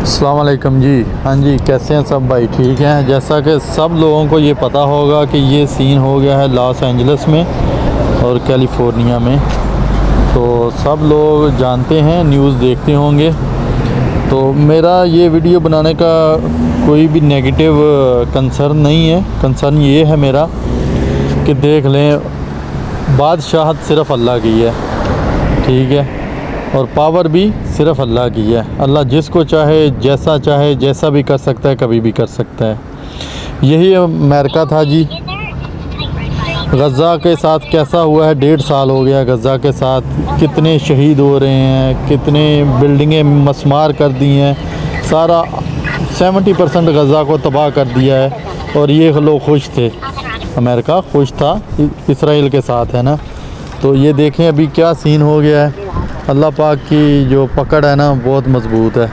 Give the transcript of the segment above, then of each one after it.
अस्सलाम वालेकुम जी। हाँ जी, कैसे हैं सब भाई? ठीक हैं। जैसा कि सब लोगों को ये पता होगा कि ये सीन हो गया है लॉस एंजल्स में और कैलिफोर्निया में, तो सब लोग जानते हैं, न्यूज़ देखते होंगे। तो मेरा ये वीडियो बनाने का कोई भी नेगेटिव कंसर्न नहीं है। कंसर्न ये है मेरा कि देख लें, बादशाहत सिर्फ़ अल्लाह की है, ठीक है, और पावर भी सिर्फ़ अल्लाह की है। अल्लाह जिसको चाहे जैसा भी कर सकता है, कभी भी कर सकता है। यही अमेरिका था जी। गज़ा के साथ कैसा हुआ है, 1.5 साल हो गया गज़ा के साथ। कितने शहीद हो रहे हैं, कितने बिल्डिंगें मस्मार कर दी हैं, सारा 70% गज़ा को तबाह कर दिया है। और ये लोग खुश थे, अमेरिका खुश था इसराइल के साथ, है ना। तो ये देखें अभी क्या सीन हो गया है। अल्लाह पाक की जो पकड़ है ना, बहुत मज़बूत है।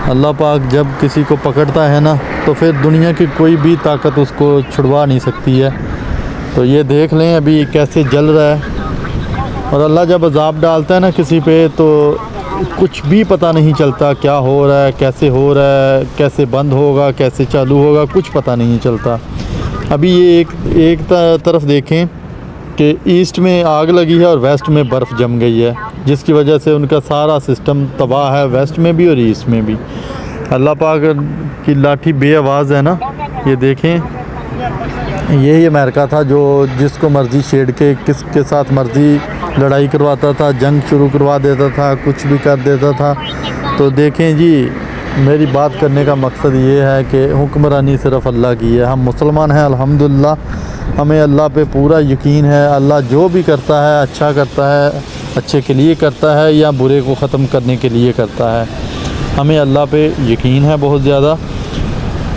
अल्लाह पाक जब किसी को पकड़ता है ना, तो फिर दुनिया की कोई भी ताकत उसको छुड़वा नहीं सकती है। तो ये देख लें अभी कैसे जल रहा है। और अल्लाह जब अज़ाब डालता है ना किसी पे, तो कुछ भी पता नहीं चलता क्या हो रहा है, कैसे हो रहा है, कैसे बंद होगा, कैसे चालू होगा, कुछ पता नहीं चलता। अभी ये एक तरफ देखें कि ईस्ट में आग लगी है और वेस्ट में बर्फ़ जम गई है, जिसकी वजह से उनका सारा सिस्टम तबाह है, वेस्ट में भी और ईस्ट में भी। अल्लाह पाक की लाठी बेआवाज़ है ना। ये देखें, यही अमेरिका था जो जिसको मर्ज़ी छेड़ के किसके साथ मर्ज़ी लड़ाई करवाता था, जंग शुरू करवा देता था, कुछ भी कर देता था। तो देखें जी, मेरी बात करने का मकसद ये है कि हुक्मरानी सिर्फ़ अल्लाह की है। हम मुसलमान हैं, अल्हम्दुलिल्लाह, हमें अल्लाह पे पूरा यकीन है। अल्लाह जो भी करता है अच्छा करता है, अच्छे के लिए करता है या बुरे को ख़त्म करने के लिए करता है। हमें अल्लाह पे यकीन है बहुत ज़्यादा।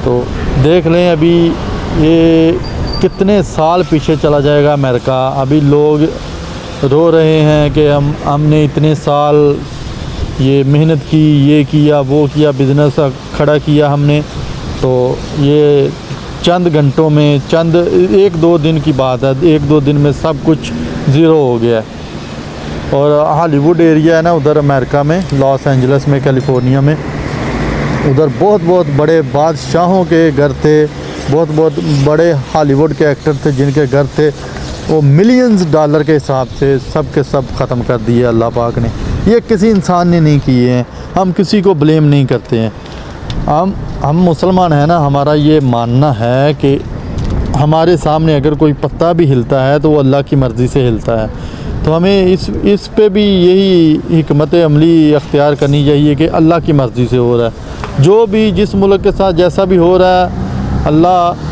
तो देख लें अभी ये कितने साल पीछे चला जाएगा अमेरिका। अभी लोग रो रहे हैं कि हमने इतने साल ये मेहनत की, ये किया, वो किया, बिज़नेस खड़ा किया हमने, तो ये चंद घंटों में, चंद 1-2 दिन की बात है, 1-2 दिन में सब कुछ ज़ीरो हो गया है। और हॉलीवुड एरिया है ना उधर अमेरिका में, लॉस एंजल्स में, कैलिफोर्निया में, उधर बहुत बड़े बादशाहों के घर थे, बहुत बड़े हॉलीवुड के एक्टर थे जिनके घर थे। वो मिलियंस डॉलर के हिसाब से सब के सब ख़त्म कर दिए अल्लाह पाक ने। ये किसी इंसान ने नहीं किए हैं। हम किसी को ब्लेम नहीं करते हैं। हम मुसलमान हैं ना, हमारा ये मानना है कि हमारे सामने अगर कोई पत्ता भी हिलता है तो वो अल्लाह की मर्ज़ी से हिलता है। तो हमें इस पे भी यही हिकमत अमली अख्तियार करनी चाहिए कि अल्लाह की मर्ज़ी से हो रहा है। जो भी जिस मुल्क के साथ जैसा भी हो रहा है, अल्लाह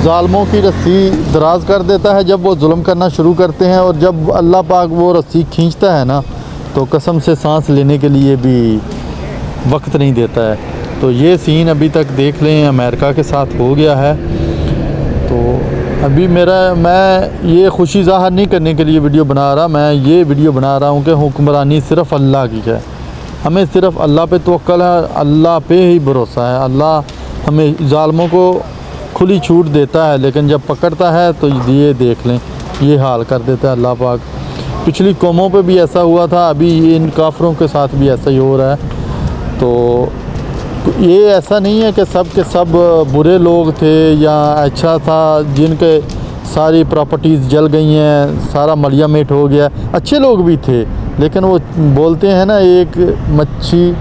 ज़ालिमों की रस्सी दराज़ कर देता है जब वो जुल्म करना शुरू करते हैं। और जब अल्लाह पाक वो रस्सी खींचता है ना, तो कसम से सांस लेने के लिए भी वक्त नहीं देता है। तो ये सीन अभी तक देख लें अमेरिका के साथ हो गया है। तो अभी मैं ये खुशी ज़ाहिर नहीं करने के लिए वीडियो बना रहा, मैं ये वीडियो बना रहा हूँ कि हुक्मरानी सिर्फ़ अल्लाह की है। हमें सिर्फ़ अल्लाह पे तवक्कल है, अल्लाह पे ही भरोसा है। अल्लाह हमें ज़ालिमों को खुली छूट देता है, लेकिन जब पकड़ता है तो ये देख लें, ये हाल कर देता है अल्लाह पाक। पिछली कौमों पे भी ऐसा हुआ था, अभी इन काफरों के साथ भी ऐसा ही हो रहा है। तो ये ऐसा नहीं है कि सब के सब बुरे लोग थे या अच्छा था जिनके सारी प्रॉपर्टीज़ जल गई हैं, सारा मलिया मेट हो गया। अच्छे लोग भी थे, लेकिन वो बोलते हैं ना, एक मच्छी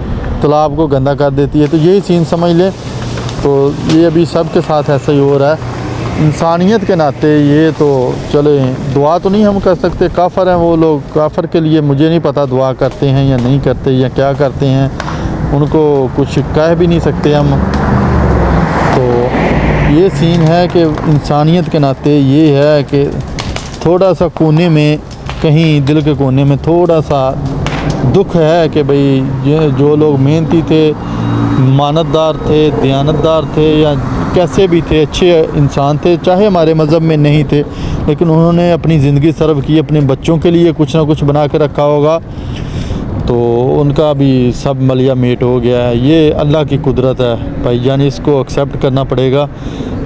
तालाब को गंदा कर देती है। तो यही सीन समझ लें। तो ये अभी सब के साथ ऐसा ही हो रहा है। इंसानियत के नाते ये तो चले, दुआ तो नहीं हम कर सकते, काफ़र हैं वो लोग। काफ़र के लिए मुझे नहीं पता दुआ करते हैं या नहीं करते या क्या करते हैं, उनको कुछ कह भी नहीं सकते हम। तो ये सीन है कि इंसानियत के नाते ये है कि थोड़ा सा कोने में, कहीं दिल के कोने में थोड़ा सा दुख है कि भाई जो लोग मेहनती थे, मानतदार थे, दयानतदार थे या कैसे भी थे, अच्छे इंसान थे, चाहे हमारे मज़हब में नहीं थे, लेकिन उन्होंने अपनी ज़िंदगी सर्व की, अपने बच्चों के लिए कुछ ना कुछ बना के रखा होगा, तो उनका भी सब मलिया मेट हो गया है। ये अल्लाह की कुदरत है भाई जान, इसको एक्सेप्ट करना पड़ेगा।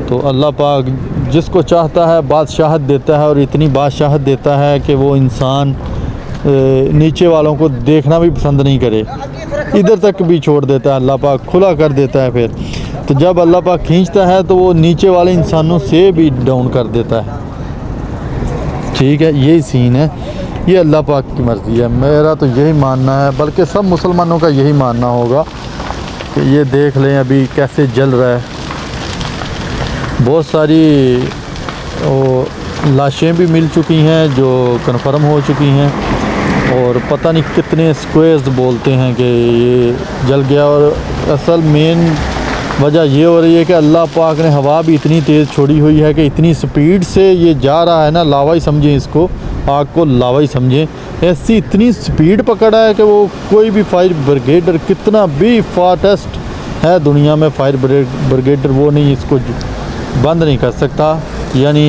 तो अल्लाह पाक जिसको चाहता है बादशाहत देता है, और इतनी बादशाहत देता है कि वो इंसान नीचे वालों को देखना भी पसंद नहीं करे, इधर तक भी छोड़ देता है, अल्लाह पाक खुला कर देता है। फिर तो जब अल्लाह पाक खींचता है तो वो नीचे वाले इंसानों से भी डाउन कर देता है। ठीक है, यही सीन है, ये अल्लाह पाक की मर्ज़ी है। मेरा तो यही मानना है, बल्कि सब मुसलमानों का यही मानना होगा कि ये देख लें अभी कैसे जल रहा है। बहुत सारी वो लाशें भी मिल चुकी हैं जो कन्फर्म हो चुकी हैं, और पता नहीं कितने स्क्वेयर्स बोलते हैं कि ये जल गया। और असल मेन वजह ये हो रही है कि अल्लाह पाक ने हवा भी इतनी तेज़ छोड़ी हुई है कि इतनी स्पीड से ये जा रहा है ना, लावा ही समझें इसको, आग को लावा ही समझें। ऐसी इतनी स्पीड पकड़ा है कि वो कोई भी फायर ब्रिगेडर कितना भी फास्टेस्ट है दुनिया में फायर ब्रिगेडर, वो नहीं इसको बंद नहीं कर सकता, यानी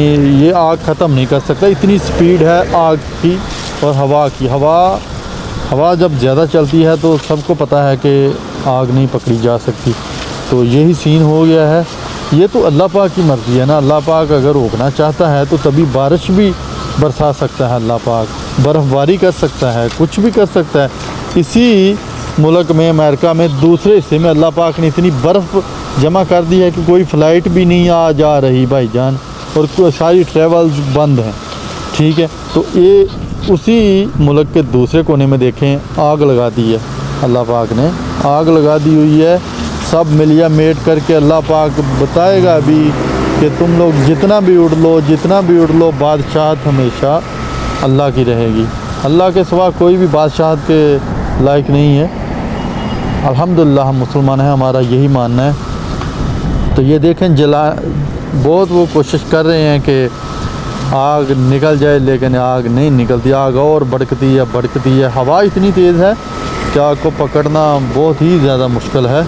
ये आग ख़त्म नहीं कर सकता। इतनी स्पीड है आग की और हवा की। हवा जब ज़्यादा चलती है तो सबको पता है कि आग नहीं पकड़ी जा सकती। तो यही सीन हो गया है। ये तो अल्लाह पाक की मर्ज़ी है ना, अल्लाह पाक अगर रोकना चाहता है तो तभी बारिश भी बरसा सकता है, अल्लाह पाक बर्फ़बारी कर सकता है, कुछ भी कर सकता है। इसी मुल्क में अमेरिका में दूसरे हिस्से में अल्लाह पाक ने इतनी बर्फ़ जमा कर दी है कि कोई फ़्लाइट भी नहीं आ जा रही भाईजान, और सारी ट्रेवल्स बंद हैं। ठीक है, तो ये उसी मुल्क के दूसरे कोने में देखें आग लगा दी है, अल्लाह पाक ने आग लगा दी हुई है। सब मिलिया मेट करके अल्लाह पाक बताएगा अभी कि तुम लोग जितना भी उड़ लो, बादशाहत हमेशा अल्लाह की रहेगी। अल्लाह के सिवा कोई भी बादशाहत के लायक नहीं है। अल्हम्दुलिल्लाह हम मुसलमान हैं, हमारा यही मानना है। तो ये देखें बहुत वो कोशिश कर रहे हैं कि आग निकल जाए, लेकिन आग नहीं निकलती, आग और भड़कती है। हवा इतनी तेज़ है कि आग को पकड़ना बहुत ही ज़्यादा मुश्किल है।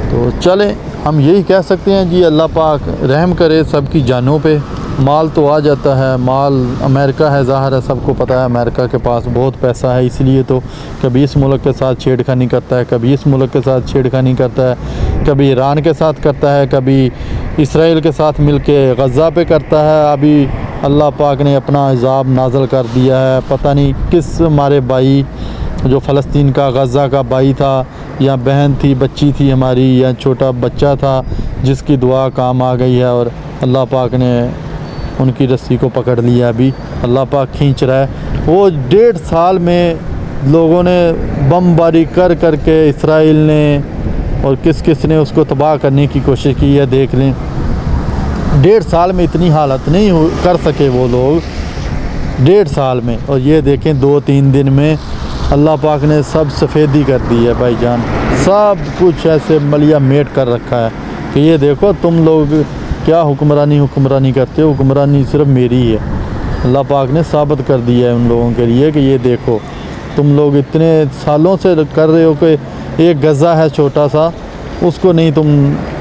तो चलें, हम यही कह सकते हैं जी अल्लाह पाक रहम करे सबकी जानों पे। माल तो आ जाता है, माल अमेरिका है, ज़ाहिर है सबको पता है अमेरिका के पास बहुत पैसा है, इसलिए तो कभी इस मुल्क के साथ छेड़खानी करता है, कभी इस मुल्क के साथ छेड़खानी करता है, कभी ईरान के साथ करता है, कभी इसराइल के साथ मिल के गज़ा पे करता है। अभी अल्लाह पाक ने अपना अज़ाब नाज़िल कर दिया है, पता नहीं किस हमारे भाई जो फ़लस्तीन का गज़ा का भाई था, या बहन थी, बच्ची थी हमारी, या छोटा बच्चा था जिसकी दुआ काम आ गई है, और अल्लाह पाक ने उनकी रस्सी को पकड़ लिया। अभी अल्लाह पाक खींच रहा है। वो 1.5 साल में लोगों ने बमबारी कर के इसराइल ने और किस ने उसको तबाह करने की कोशिश की है, देख लें। 1.5 साल में इतनी हालत नहीं कर सके वो लोग, 1.5 साल में। और ये देखें 2-3 दिन में अल्लाह पाक ने सब सफ़ेदी कर दी है भाईजान, सब कुछ ऐसे मलिया मेट कर रखा है कि ये देखो तुम लोग क्या हुक्मरानी करते हो, हुक्मरानी सिर्फ मेरी है। अल्लाह पाक ने साबित कर दिया है उन लोगों के लिए कि ये देखो तुम लोग इतने सालों से कर रहे हो कि एक गज़ा है छोटा सा, उसको नहीं तुम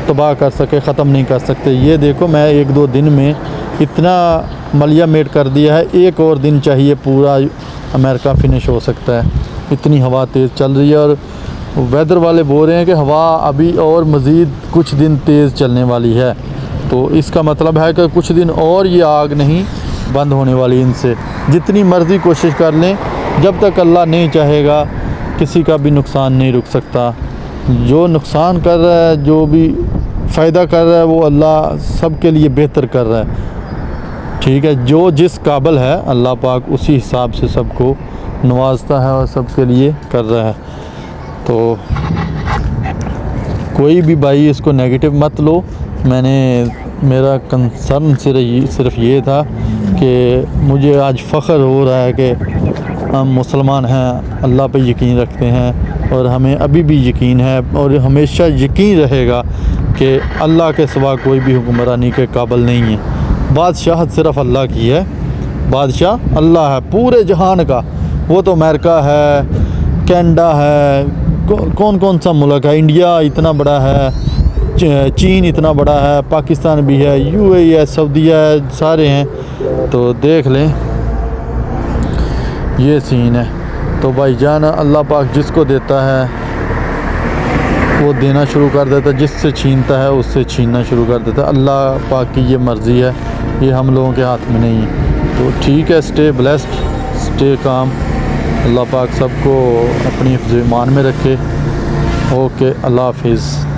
तबाह कर सके, ख़त्म नहीं कर सकते। ये देखो मैं 1-2 दिन में इतना मलिया मेट कर दिया है, एक और दिन चाहिए पूरा अमेरिका फ़िनिश हो सकता है, इतनी हवा तेज़ चल रही है। और वेदर वाले बोल रहे हैं कि हवा अभी और मज़ीद कुछ दिन तेज़ चलने वाली है। तो इसका मतलब है कि कुछ दिन और ये आग नहीं बंद होने वाली इनसे, जितनी मर्ज़ी कोशिश कर लें, जब तक अल्लाह नहीं चाहेगा किसी का भी नुकसान नहीं रुक सकता। जो नुकसान कर रहा है, जो भी फ़ायदा कर रहा है, वो अल्लाह सब के लिए बेहतर कर रहा है। ठीक है, जो जिस काबिल है अल्लाह पाक उसी हिसाब से सबको नवाजता है और सबके लिए कर रहा है। तो कोई भी भाई इसको नेगेटिव मत लो। मेरा कंसर्न सिर्फ ये था कि मुझे आज फ़ख्र हो रहा है कि हम मुसलमान हैं, अल्लाह पे यकीन रखते हैं, और हमें अभी भी यकीन है और हमेशा यकीन रहेगा कि अल्लाह के सिवा कोई भी हुक्मरानी के काबिल नहीं है। बादशाहत सिर्फ अल्लाह की है, बादशाह अल्लाह है पूरे जहान का। वो तो अमेरिका है, कनाडा है, कौन सा मुल्क है, इंडिया इतना बड़ा है, चीन इतना बड़ा है, पाकिस्तान भी है, यूएई है, सऊदीया है, सारे हैं। तो देख लें ये सीन है। तो भाईजान अल्लाह पाक जिसको देता है वो देना शुरू कर देता है, जिससे छीनता है उससे छीनना शुरू कर देता है। अल्लाह पाक की ये मर्ज़ी है, ये हम लोगों के हाथ में नहीं है। तो ठीक है, स्टे ब्लेस्ड, स्टे काम। अल्लाह पाक सबको अपनी हिफ्ज़ ईमान में रखे। ओके, अल्लाह हाफिज़।